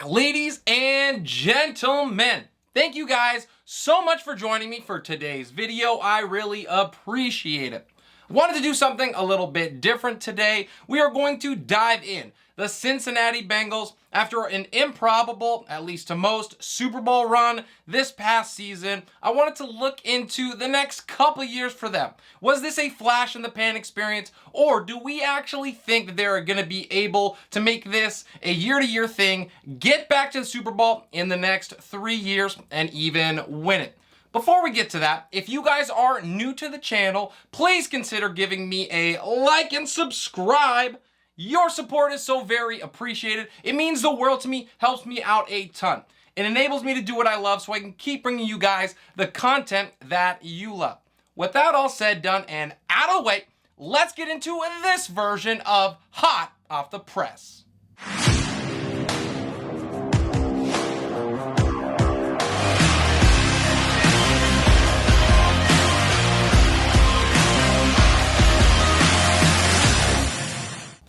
back, ladies and gentlemen. Thank you guys so much for joining me for today's video. I really appreciate it. I wanted to do something a little bit different today. We are going to dive in the Cincinnati Bengals after an improbable, at least to most, Super Bowl run this past season. I wanted to look into the next couple years for them. Was this a flash in the pan experience, or do we actually think that they're going to be able to make this a year-to-year thing, get back to the Super Bowl in the next 3 years, and even win it? Before we get to that, if you guys are new to the channel, please consider giving me a like and subscribe. Your support is so very appreciated. It means the world to me, helps me out a ton. It enables me to do what I love so I can keep bringing you guys the content that you love. With that all said, done, and out of the way, let's get into this version of Hot Off the Press.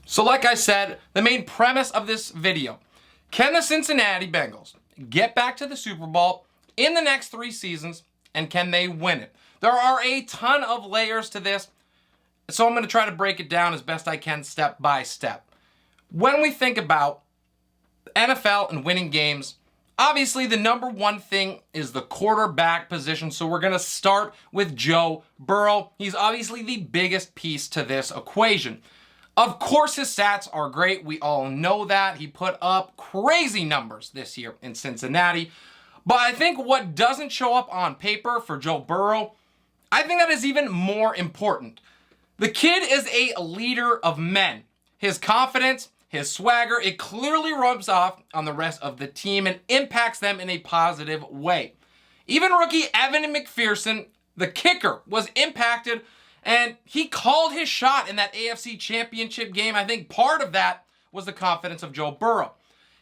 So like I said, the main premise of this video, can the Cincinnati Bengals get back to the Super Bowl in the next 3 seasons, and can they win it? There are a ton of layers to this, so I'm going to try to break it down as best I can step by step. When we think about NFL and winning games, obviously the number one thing is the quarterback position, so we're going to start with Joe Burrow. He's obviously the biggest piece to this equation. Of course, his stats are great. We all know that. He put up crazy numbers this year in Cincinnati. But I think what doesn't show up on paper for Joe Burrow, I think that is even more important. The kid is a leader of men. His confidence, his swagger, it clearly rubs off on the rest of the team and impacts them in a positive way. Even rookie Evan McPherson, the kicker, was impacted, and he called his shot in that AFC Championship game. I think part of that was the confidence of Joe Burrow.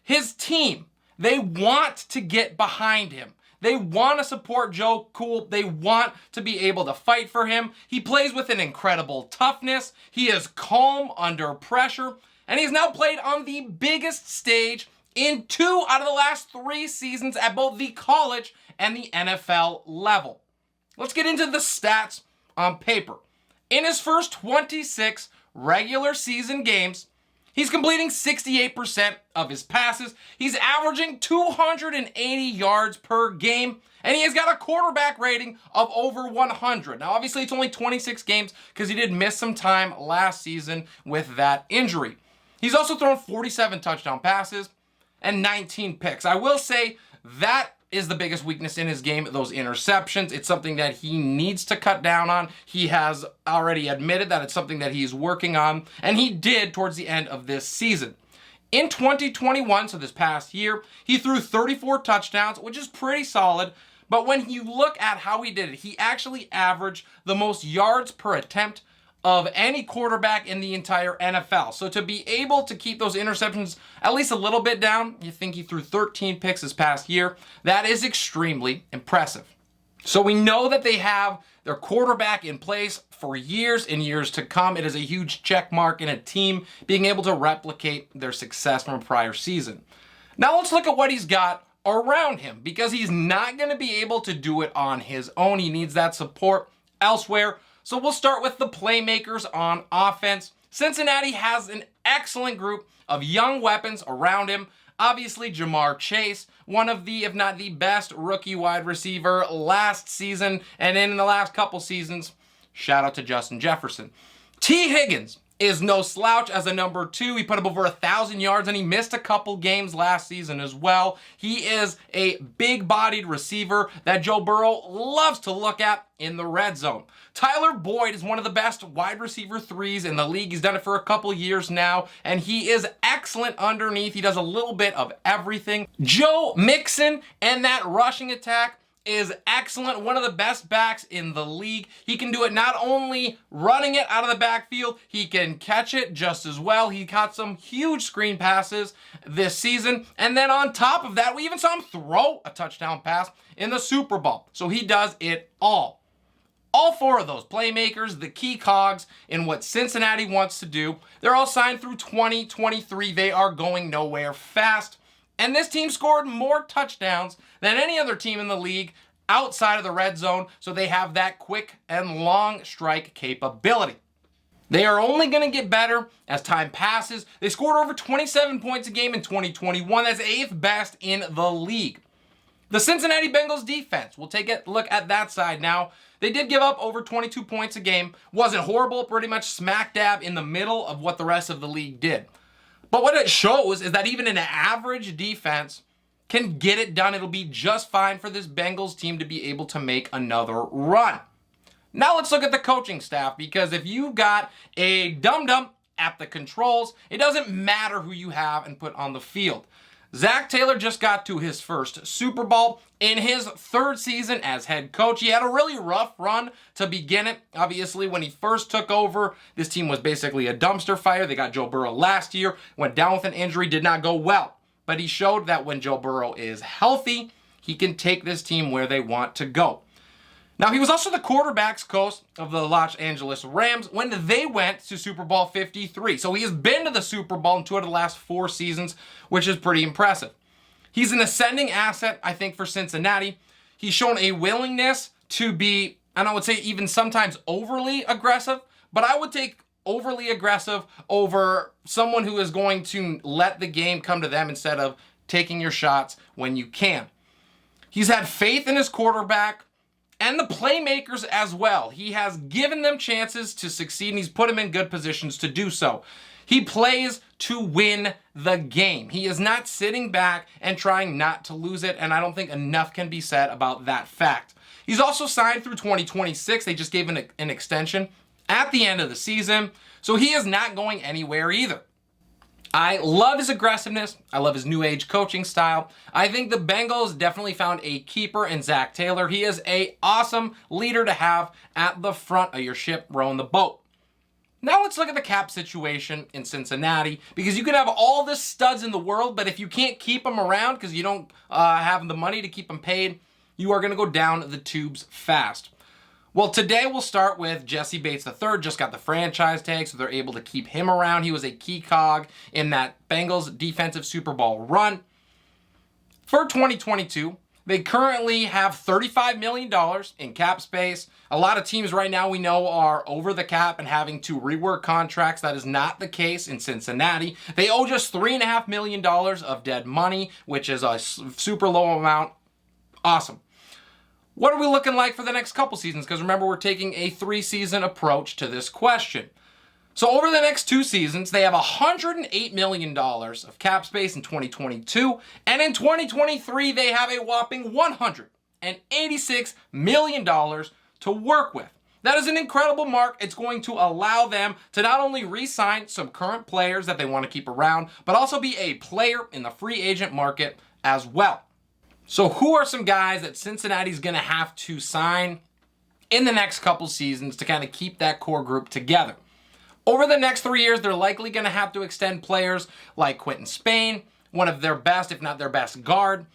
His team, they want to get behind him. They want to support Joe Cool. They want to be able to fight for him. He plays with an incredible toughness. He is calm under pressure. And he's now played on the biggest stage in 2 out of the last 3 seasons at both the college and the NFL level. Let's get into the stats on paper. In his first 26 regular season games, he's completing 68% of his passes. He's averaging 280 yards per game, and he has got a quarterback rating of over 100. Now, obviously, it's only 26 games because he did miss some time last season with that injury. He's also thrown 47 touchdown passes and 19 picks. I will say that is the biggest weakness in his game, those interceptions. It's something that he needs to cut down on. He has already admitted that it's something that he's working on, and he did towards the end of this season. In 2021, so this past year, he threw 34 touchdowns, which is pretty solid, but when you look at how he did it, he actually averaged the most yards per attempt of any quarterback in the entire NFL. So to be able to keep those interceptions at least a little bit down, you think he threw 13 picks this past year, that is extremely impressive. So we know that they have their quarterback in place for years and years to come. It is a huge check mark in a team being able to replicate their success from a prior season. Now let's look at what he's got around him, because he's not going to be able to do it on his own. He needs that support elsewhere. So we'll start with the playmakers on offense. Cincinnati has an excellent group of young weapons around him. Obviously, Jamar Chase, one of the, if not the best rookie wide receiver last season and in the last couple seasons. Shout out to Justin Jefferson. T. Higgins is no slouch as a number 2. He put up over 1,000 yards, and he missed a couple games last season as well. He is a big-bodied receiver that Joe Burrow loves to look at in the red zone. Tyler Boyd is one of the best wide receiver 3s in the league. He's done it for a couple years now, and he is excellent underneath. He does a little bit of everything. Joe Mixon and that rushing attack is excellent. One of the best backs in the league. He can do it not only running it out of the backfield, he can catch it just as well. He caught some huge screen passes this season. And then on top of that, we even saw him throw a touchdown pass in the Super Bowl. So he does it all. All 4 of those playmakers, the key cogs in what Cincinnati wants to do, they're all signed through 2023. They are going nowhere fast. And this team scored more touchdowns than any other team in the league outside of the red zone, so they have that quick and long strike capability. They are only going to get better as time passes. They scored over 27 points a game in 2021. That's 8th best in the league. The Cincinnati Bengals defense, we'll take a look at that side now. They did give up over 22 points a game. Wasn't horrible, pretty much smack dab in the middle of what the rest of the league did. But what it shows is that even an average defense can get it done. It'll be just fine for this Bengals team to be able to make another run. Now let's look at the coaching staff, because if you got a dum-dum at the controls, it doesn't matter who you have and put on the field. Zac Taylor just got to his first Super Bowl in his 3rd season as head coach. He had a really rough run to begin it. Obviously, when he first took over, this team was basically a dumpster fire. They got Joe Burrow last year, went down with an injury, did not go well. But he showed that when Joe Burrow is healthy, he can take this team where they want to go. Now, he was also the quarterback's coach of the Los Angeles Rams when they went to Super Bowl 53. So he has been to the Super Bowl in 2 out of the last 4 seasons, which is pretty impressive. He's an ascending asset, I think, for Cincinnati. He's shown a willingness to be, and I would say even sometimes overly aggressive, but I would take overly aggressive over someone who is going to let the game come to them instead of taking your shots when you can. He's had faith in his quarterback and the playmakers as well. He has given them chances to succeed, and he's put them in good positions to do so. He plays to win the game. He is not sitting back and trying not to lose it, and I don't think enough can be said about that fact. He's also signed through 2026. They just gave an extension at the end of the season, so he is not going anywhere either. I love his aggressiveness. I love his new age coaching style. I think the Bengals definitely found a keeper in Zac Taylor. He is an awesome leader to have at the front of your ship rowing the boat. Now let's look at the cap situation in Cincinnati, because you could have all the studs in the world, but if you can't keep them around because you don't have the money to keep them paid, you are going to go down the tubes fast. Well, today we'll start with Jessie Bates III, just got the franchise tag, so they're able to keep him around. He was a key cog in that Bengals defensive Super Bowl run. For 2022, they currently have $35 million in cap space. A lot of teams right now we know are over the cap and having to rework contracts. That is not the case in Cincinnati. They owe just $3.5 million of dead money, which is a super low amount. Awesome. What are we looking like for the next couple seasons? Because remember, we're taking a 3-season approach to this question. So over the next 2 seasons, they have $108 million of cap space in 2022. And in 2023, they have a whopping $186 million to work with. That is an incredible mark. It's going to allow them to not only re-sign some current players that they want to keep around, but also be a player in the free agent market as well. So who are some guys that Cincinnati's going to have to sign in the next couple seasons to kind of keep that core group together? Over the next 3 years, they're likely going to have to extend players like Quinton Spain, one of their best, if not their best guard.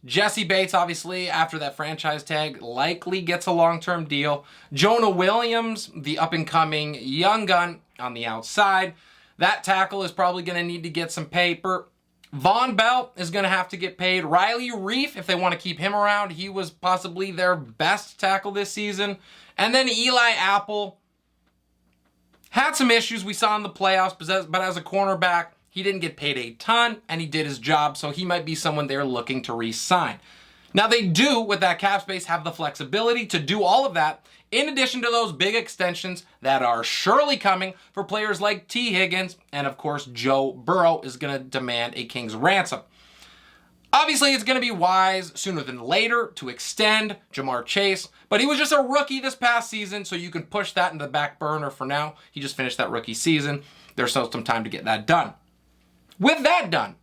Jessie Bates, obviously, after that franchise tag, likely gets a long-term deal. Jonah Williams, the up-and-coming young gun on the outside. That tackle is probably going to need to get some paper. Von Bell is going to have to get paid. Riley Reef, if they want to keep him around, he was possibly their best tackle this season. And then Eli Apple had some issues we saw in the playoffs, but as a cornerback, he didn't get paid a ton, and he did his job, so he might be someone they're looking to re-sign. Now, they do, with that cap space, have the flexibility to do all of that, in addition to those big extensions that are surely coming for players like T. Higgins, and of course, Joe Burrow is going to demand a king's ransom. Obviously, it's going to be wise sooner than later to extend Jamar Chase, but he was just a rookie this past season, so you can push that into the back burner for now. He just finished that rookie season. There's still some time to get that done. With that done,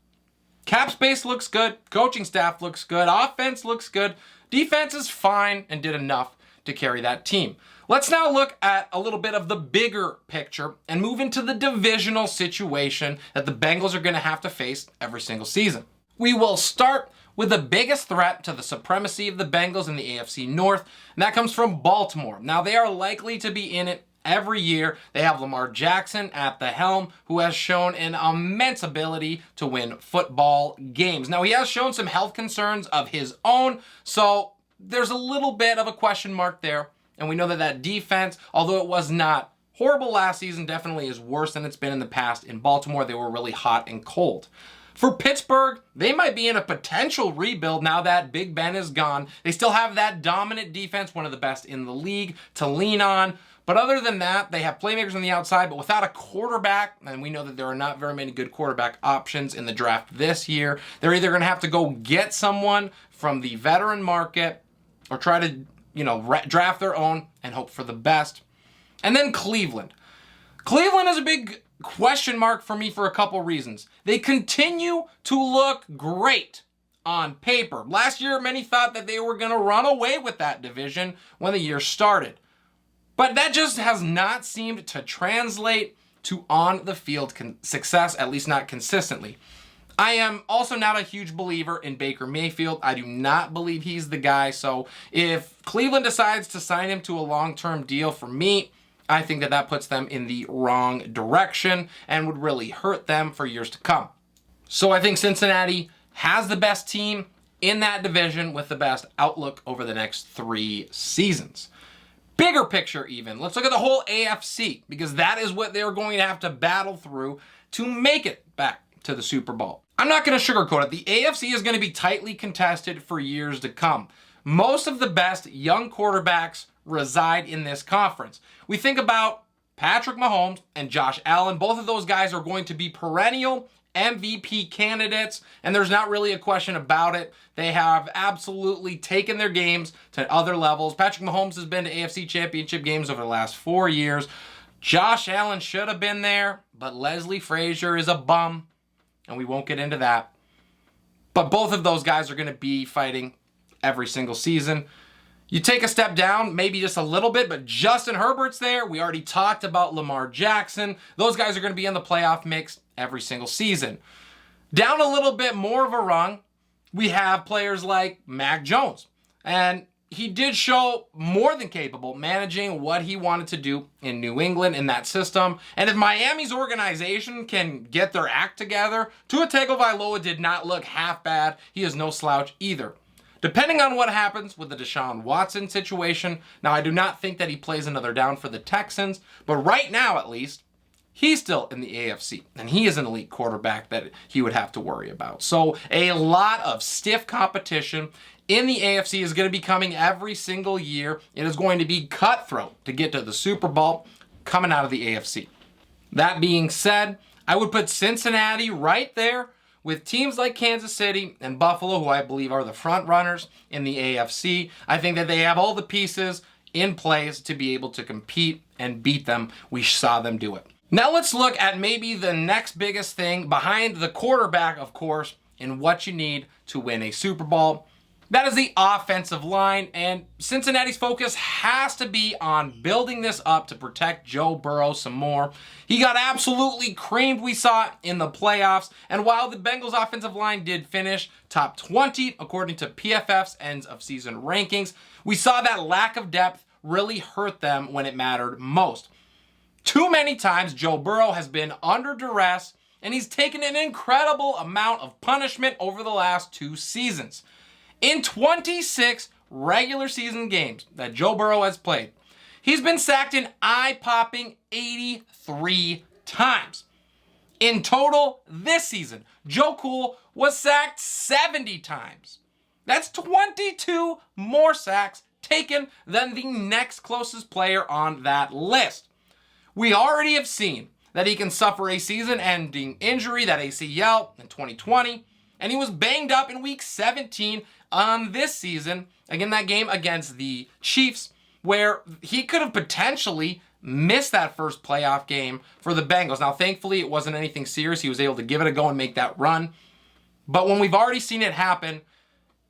cap space looks good, coaching staff looks good, offense looks good, defense is fine and did enough to carry that team. Let's now look at a little bit of the bigger picture and move into the divisional situation that the Bengals are going to have to face every single season. We will start with the biggest threat to the supremacy of the Bengals in the AFC North, and that comes from Baltimore. Now, they are likely to be in it every year. They have Lamar Jackson at the helm, who has shown an immense ability to win football games. Now, he has shown some health concerns of his own, so there's a little bit of a question mark there. And we know that that defense, although it was not horrible last season, definitely is worse than it's been in the past. In Baltimore, they were really hot and cold. For Pittsburgh, they might be in a potential rebuild now that Big Ben is gone. They still have that dominant defense, one of the best in the league, to lean on. But other than that, they have playmakers on the outside, but without a quarterback, and we know that there are not very many good quarterback options in the draft this year, they're either going to have to go get someone from the veteran market or try to, draft their own and hope for the best. And then Cleveland. Cleveland is a big question mark for me for a couple reasons. They continue to look great on paper. Last year, many thought that they were going to run away with that division when the year started. But that just has not seemed to translate to on-the-field success, at least not consistently. I am also not a huge believer in Baker Mayfield. I do not believe he's the guy. So if Cleveland decides to sign him to a long-term deal, for me, I think that that puts them in the wrong direction and would really hurt them for years to come. So I think Cincinnati has the best team in that division with the best outlook over the next 3 seasons. Bigger picture even, let's look at the whole AFC, because that is what they're going to have to battle through to make it back to the Super Bowl. I'm not going to sugarcoat it. The AFC is going to be tightly contested for years to come. Most of the best young quarterbacks reside in this conference. We think about Patrick Mahomes and Josh Allen. Both of those guys are going to be perennial MVP candidates, and there's not really a question about it. They have absolutely taken their games to other levels. Patrick Mahomes has been to AFC Championship games over the last 4 years. Josh Allen should have been there, but Leslie Frazier is a bum, and we won't get into that. But both of those guys are going to be fighting every single season. You take a step down, maybe just a little bit, but Justin Herbert's there. We already talked about Lamar Jackson. Those guys are going to be in the playoff mix every single season. Down a little bit more of a rung, we have players like Mac Jones. And he did show more than capable managing what he wanted to do in New England in that system. And if Miami's organization can get their act together, Tua Tagovailoa did not look half bad. He is no slouch either. Depending on what happens with the Deshaun Watson situation, now I do not think that he plays another down for the Texans, but right now at least, he's still in the AFC, and he is an elite quarterback that he would have to worry about. So a lot of stiff competition in the AFC is going to be coming every single year. It is going to be cutthroat to get to the Super Bowl coming out of the AFC. That being said, I would put Cincinnati right there with teams like Kansas City and Buffalo, who I believe are the front runners in the AFC. I think that they have all the pieces in place to be able to compete and beat them. We saw them do it. Now let's look at maybe the next biggest thing behind the quarterback, of course, and what you need to win a Super Bowl. That is the offensive line, and Cincinnati's focus has to be on building this up to protect Joe Burrow some more. He got absolutely creamed, we saw it in the playoffs, and while the Bengals offensive line did finish top 20 according to PFF's ends of season rankings, we saw that lack of depth really hurt them when it mattered most. Too many times Joe Burrow has been under duress, and he's taken an incredible amount of punishment over the last 2 seasons. In 26 regular season games that Joe Burrow has played, he's been sacked an eye-popping 83 times. In total, this season, Joe Cool was sacked 70 times. That's 22 more sacks taken than the next closest player on that list. We already have seen that he can suffer a season-ending injury, that ACL, in 2020, and he was banged up in week 17 on this season, again, that game against the Chiefs, where he could have potentially missed that first playoff game for the Bengals. Now, thankfully, it wasn't anything serious. He was able to give it a go and make that run. But when we've already seen it happen,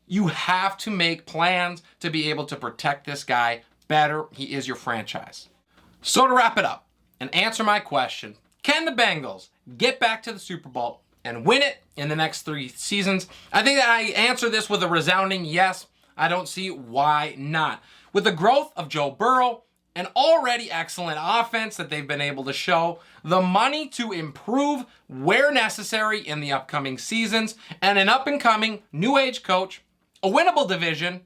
you have to make plans to be able to protect this guy better. He is your franchise. So to wrap it up and answer my question, can the Bengals get back to the Super Bowl and win it in the next 3 seasons? I think that I answer this with a resounding yes. I don't see why not. With the growth of Joe Burrow an already excellent offense that they've been able to show, the money to improve where necessary in the upcoming seasons, and an up-and-coming new age coach, a winnable division,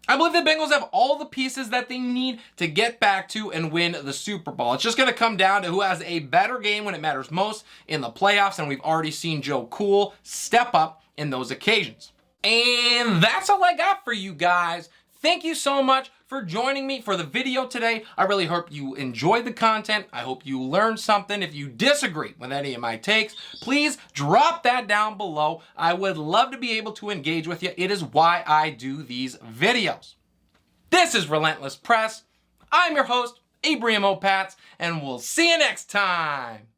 I believe the Bengals have all the pieces that they need to get back to and win the Super Bowl. It's just going to come down to who has a better game when it matters most in the playoffs, and we've already seen Joe Cool step up in those occasions. And that's all I got for you guys. Thank you so much for joining me for the video today. I really hope you enjoyed the content. I hope you learned something. If you disagree with any of my takes, please drop that down below. I would love to be able to engage with you. It is why I do these videos. This is Relentless Press. I'm your host, Abraham Opatz, and we'll see you next time.